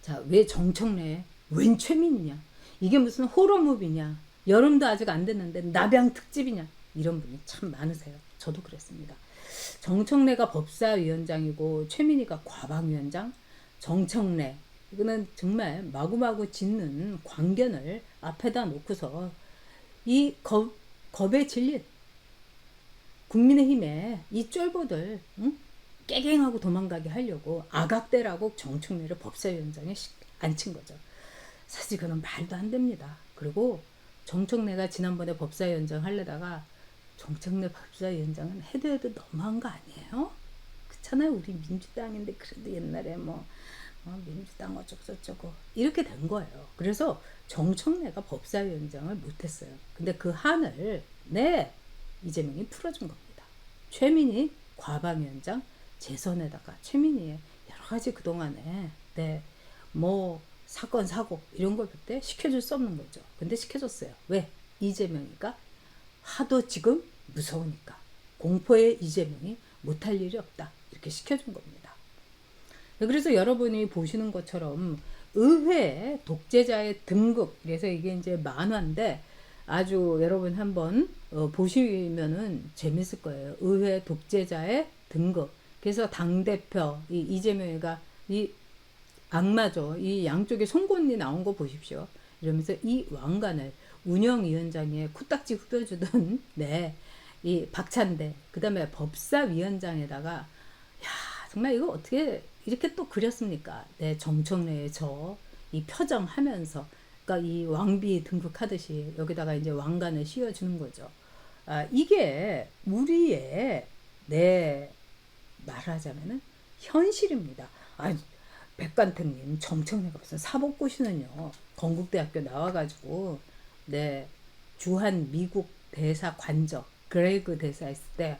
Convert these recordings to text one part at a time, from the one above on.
자, 왜 정청래? 웬 최민이냐? 이게 무슨 호러무비냐? 여름도 아직 안 됐는데 나병 특집이냐? 이런 분이 참 많으세요. 저도 그랬습니다. 정청래가 법사위원장이고 최민희가 과방위원장. 정청래 이거는 정말 마구마구 짓는 광견을 앞에다 놓고서 이 겁에 질린 국민의힘의 이 쫄보들, 응? 깨갱하고 도망가게 하려고 아각대라고 정청래를 법사위원장에 앉힌 거죠. 사실 그건 말도 안 됩니다. 그리고 정청래가 지난번에 법사위원장 하려다가 정청래 법사위원장은 해도 너무한 거 아니에요? 그렇잖아요. 우리 민주당인데 그래도 옛날에 민주당 어쩌고저쩌고 이렇게 된 거예요. 그래서 정청래가 법사위원장을 못했어요. 근데 그 한을 이재명이 풀어준 겁니다. 최민희 과방위원장 재선에다가 최민희의 여러 가지 그동안에 사건 사고 이런 걸 그때 시켜줄 수 없는 거죠. 근데 시켜줬어요. 왜? 이재명이가 하도 지금 무서우니까 공포의 이재명이 못할 일이 없다 이렇게 시켜준 겁니다. 그래서 여러분이 보시는 것처럼 의회 독재자의 등급, 그래서 이게 이제 만화인데 아주 여러분 한번 보시면은 재밌을 거예요. 의회 독재자의 등급. 그래서 당대표 이재명이가 이 악마죠. 이 양쪽에 송곳니 나온 거 보십시오. 이러면서 이 왕관을 운영위원장에 코딱지 후벼주던 이 박찬대, 그 다음에 법사위원장에다가 야 정말 이거 어떻게 이렇게 또 그렸습니까? 정청래의 이 표정하면서 그러니까 이 왕비 등극하듯이 여기다가 이제 왕관을 씌워주는 거죠. 이게 우리의 말하자면은 현실입니다. 백관택님 정청래가 무슨 사법고시는요. 건국대학교 나와가지고 주한 미국 대사 관적 그레이그 대사 있을 때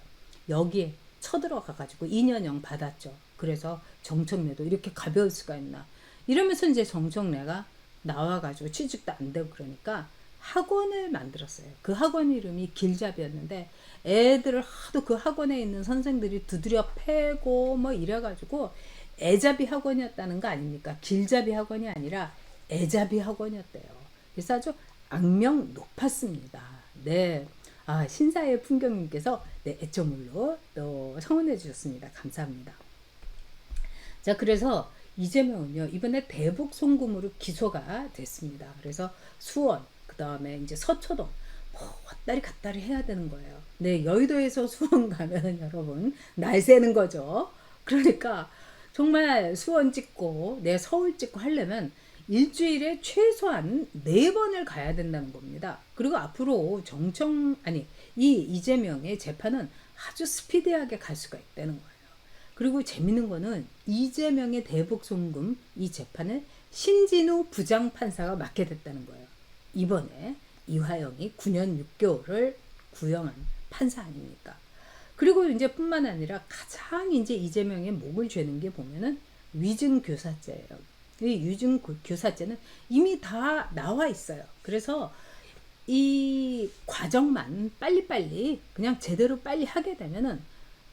여기에 쳐들어가가지고 2년형 받았죠. 그래서 정청래도 이렇게 가벼울 수가 있나 이러면서 이제 정청래가 나와가지고 취직도 안 되고 그러니까 학원을 만들었어요. 그 학원 이름이 길잡이였는데 애들을 하도 그 학원에 있는 선생들이 두드려 패고 이래가지고 애잡이 학원이었다는 거 아닙니까? 길잡이 학원이 아니라 애잡이 학원이었대요. 그래서 아주 악명 높았습니다. 신사의 풍경님께서 애초물로 또 성원해 주셨습니다. 감사합니다. 자, 그래서 이재명은요 이번에 대북 송금으로 기소가 됐습니다. 그래서 수원, 그 다음에 이제 서초동 왔다리 갔다리 해야 되는 거예요. 여의도에서 수원 가면 여러분 날 새는 거죠. 그러니까 정말 수원 찍고 서울 찍고 하려면 일주일에 최소한 4번을 가야 된다는 겁니다. 그리고 앞으로 이 이재명의 재판은 아주 스피디하게 갈 수가 있다는 거예요. 그리고 재밌는 거는 이재명의 대북 송금 이 재판을 신진우 부장판사가 맡게 됐다는 거예요. 이번에 이화영이 9년 6개월을 구형한 판사 아닙니까? 그리고 이제 뿐만 아니라 가장 이제 이재명의 목을 죄는 게 보면은 위증교사죄예요. 이 위증교사죄는 이미 다 나와 있어요. 그래서 이 과정만 빨리빨리 그냥 제대로 빨리 하게 되면은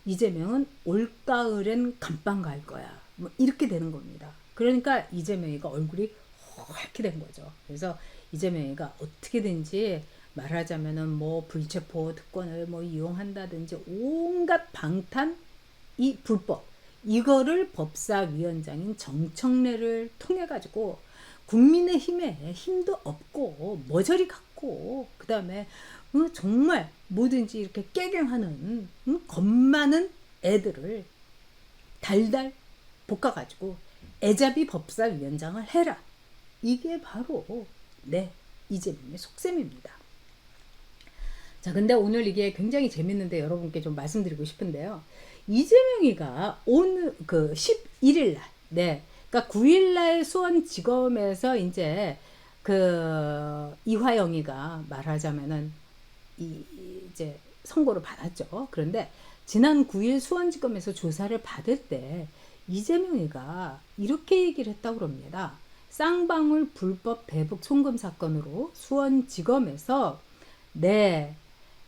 이재명은 올가을엔 감방 갈 거야. 이렇게 되는 겁니다. 그러니까 이재명이가 얼굴이 허옇게 된 거죠. 그래서 이재명이가 어떻게든지 말하자면은 불체포 특권을 이용한다든지 온갖 방탄 이 불법 이거를 법사위원장인 정청래를 통해 가지고 국민의힘에 힘도 없고 머저리 같고 그 다음에 정말 뭐든지 이렇게 깨갱하는 겁 많은 애들을 달달 볶아가지고 애잡이 법사위원장을 해라. 이게 바로 이재명의 속셈입니다. 자, 근데 오늘 이게 굉장히 재밌는데 여러분께 좀 말씀드리고 싶은데요. 이재명이가 오늘 11일 날, 그러니까 9일 날 수원지검에서 이제 이화영이가 말하자면은 이제 선고를 받았죠. 그런데 지난 9일 수원지검에서 조사를 받을 때 이재명이가 이렇게 얘기를 했다고 합니다. 쌍방울 불법 대북 송금 사건으로 수원지검에서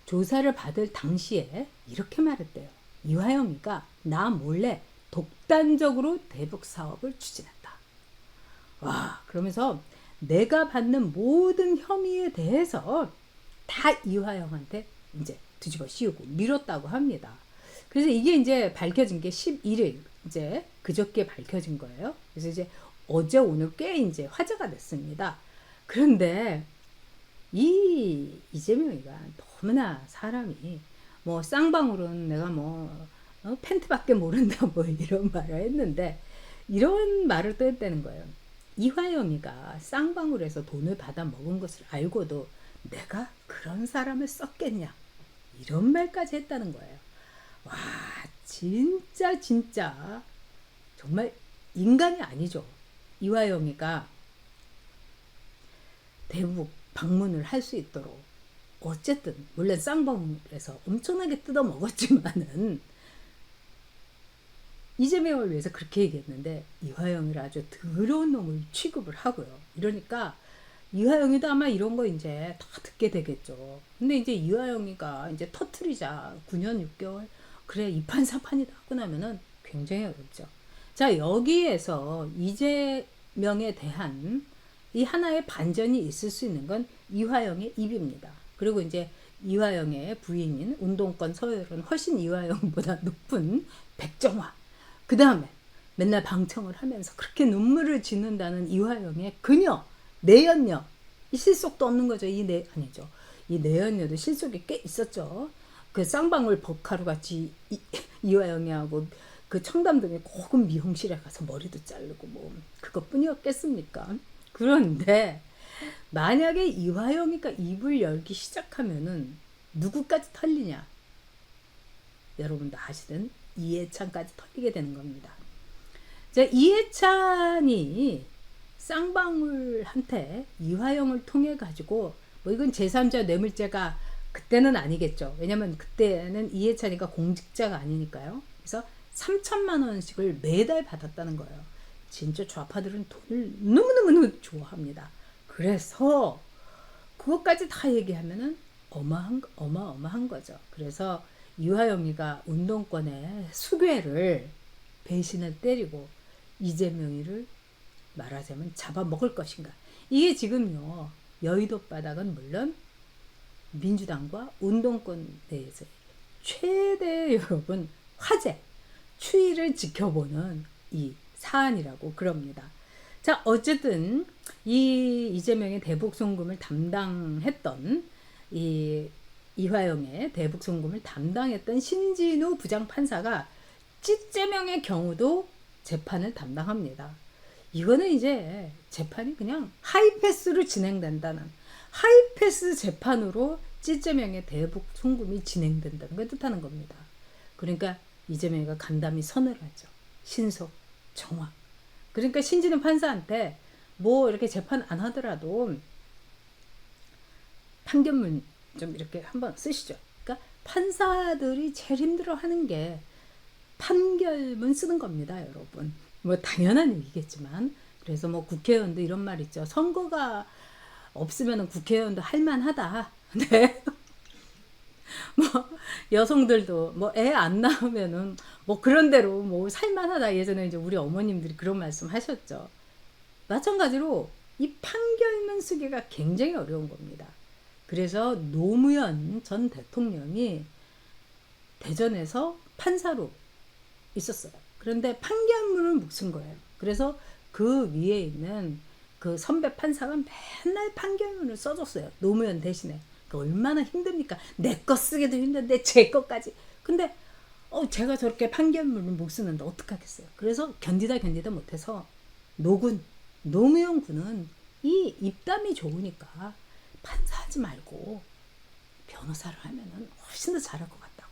조사를 받을 당시에 이렇게 말했대요. 이화영이가 나 몰래 독단적으로 대북 사업을 추진했다. 와, 그러면서 내가 받는 모든 혐의에 대해서 다 이화영한테 이제 뒤집어 씌우고 밀었다고 합니다. 그래서 이게 이제 밝혀진 게 11일, 이제 그저께 밝혀진 거예요. 그래서 이제 어제 오늘 꽤 이제 화제가 됐습니다. 그런데 이 이재명이가 너무나 사람이 뭐 쌍방울은 내가 뭐 팬트밖에 모른다 뭐 이런 말을 했는데, 이런 말을 또 했다는 거예요. 이화영이가 쌍방울에서 돈을 받아 먹은 것을 알고도 내가 그런 사람을 썼겠냐, 이런 말까지 했다는 거예요. 와, 진짜 진짜 정말 인간이 아니죠. 이화영이가 대북 방문을 할 수 있도록, 어쨌든 물론 쌍방울에서 엄청나게 뜯어 먹었지만은 이재명을 위해서 그렇게 얘기했는데 이화영이를 아주 더러운 놈을 취급을 하고요. 이러니까 이화영이도 아마 이런 거 이제 다 듣게 되겠죠. 근데 이제 이화영이가 이제 터트리자 9년 6개월 그래 이판사판이다 하고 나면은 굉장히 어렵죠. 자, 여기에서 이재명에 대한 이 하나의 반전이 있을 수 있는 건 이화영의 입입니다. 그리고 이제 이화영의 부인인 운동권 서열은 훨씬 이화영보다 높은 백정화. 그 다음에 맨날 방청을 하면서 그렇게 눈물을 짓는다는 이화영의 그녀, 내연녀. 이 실속도 없는 거죠. 아니죠. 이 내연녀도 실속이 꽤 있었죠. 그 쌍방울 버카루 같이 이화영이하고 그 청담동에 고급 미용실에 가서 머리도 자르고 뭐 그것뿐이었겠습니까? 그런데 만약에 이화영이가 입을 열기 시작하면은 누구까지 털리냐? 여러분도 아시든 이해찬까지 털리게 되는 겁니다. 자, 이해찬이 쌍방울한테 이화영을 통해 가지고 뭐 이건 제3자 뇌물죄가 그때는 아니겠죠. 왜냐면 그때는 이해찬이가 공직자가 아니니까요. 그래서 3천만 원씩을 매달 받았다는 거예요. 진짜 좌파들은 돈을 너무너무 좋아합니다. 그래서 그것까지 다 얘기하면은 어마어마한 거죠. 그래서 이화영이가 운동권의 수괴를 배신을 때리고 이재명이를 말하자면 잡아먹을 것인가. 이게 지금요, 여의도 바닥은 물론 민주당과 운동권 내에서 최대 여러분 화제, 추이를 지켜보는 이 사안이라고 그럽니다. 자, 어쨌든 이 이재명의 대북 송금을 담당했던 이화영의 대북 송금을 담당했던 신진우 부장판사가 찌재명의 경우도 재판을 담당합니다. 이거는 이제 재판이 그냥 하이패스로 진행된다는, 하이패스 재판으로 찌재명의 대북 송금이 진행된다는 걸 뜻하는 겁니다. 그러니까 이재명이가 간담이 선을 하죠. 신속, 정확. 그러니까 신진우 판사한테 뭐 이렇게 재판 안 하더라도 판결문 좀 이렇게 한번 쓰시죠. 그러니까 판사들이 제일 힘들어하는 게 판결문 쓰는 겁니다, 여러분. 뭐 당연한 얘기겠지만, 그래서 뭐 국회의원도 이런 말 있죠. 선거가 없으면 국회의원도 할만하다. 네. 뭐 여성들도 뭐 애 안 낳으면은 뭐 그런 대로 뭐 살만하다. 예전에 이제 우리 어머님들이 그런 말씀 하셨죠. 마찬가지로 이 판결문 쓰기가 굉장히 어려운 겁니다. 그래서 노무현 전 대통령이 대전에서 판사로 있었어요. 그런데 판결문을 못 쓴 거예요. 그래서 그 위에 있는 그 선배 판사가 맨날 판결문을 써줬어요. 노무현 대신에. 얼마나 힘듭니까? 내 거 쓰기도 힘든데 제 거까지. 근데 제가 저렇게 판결문을 못 쓰는데 어떡하겠어요. 그래서 견디다 못해서 노무현 군은 이 입담이 좋으니까 판사하지 말고 변호사를 하면은 훨씬 더 잘할 것 같다고.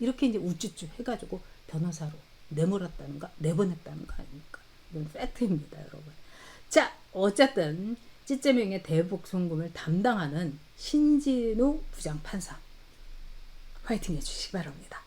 이렇게 이제 우쭈쭈 해가지고 변호사로 내보냈다는 거 아닙니까? 이건 팩트입니다, 여러분. 자, 어쨌든 찌재명의 대북 송금을 담당하는 신진우 부장판사 화이팅 해주시기 바랍니다.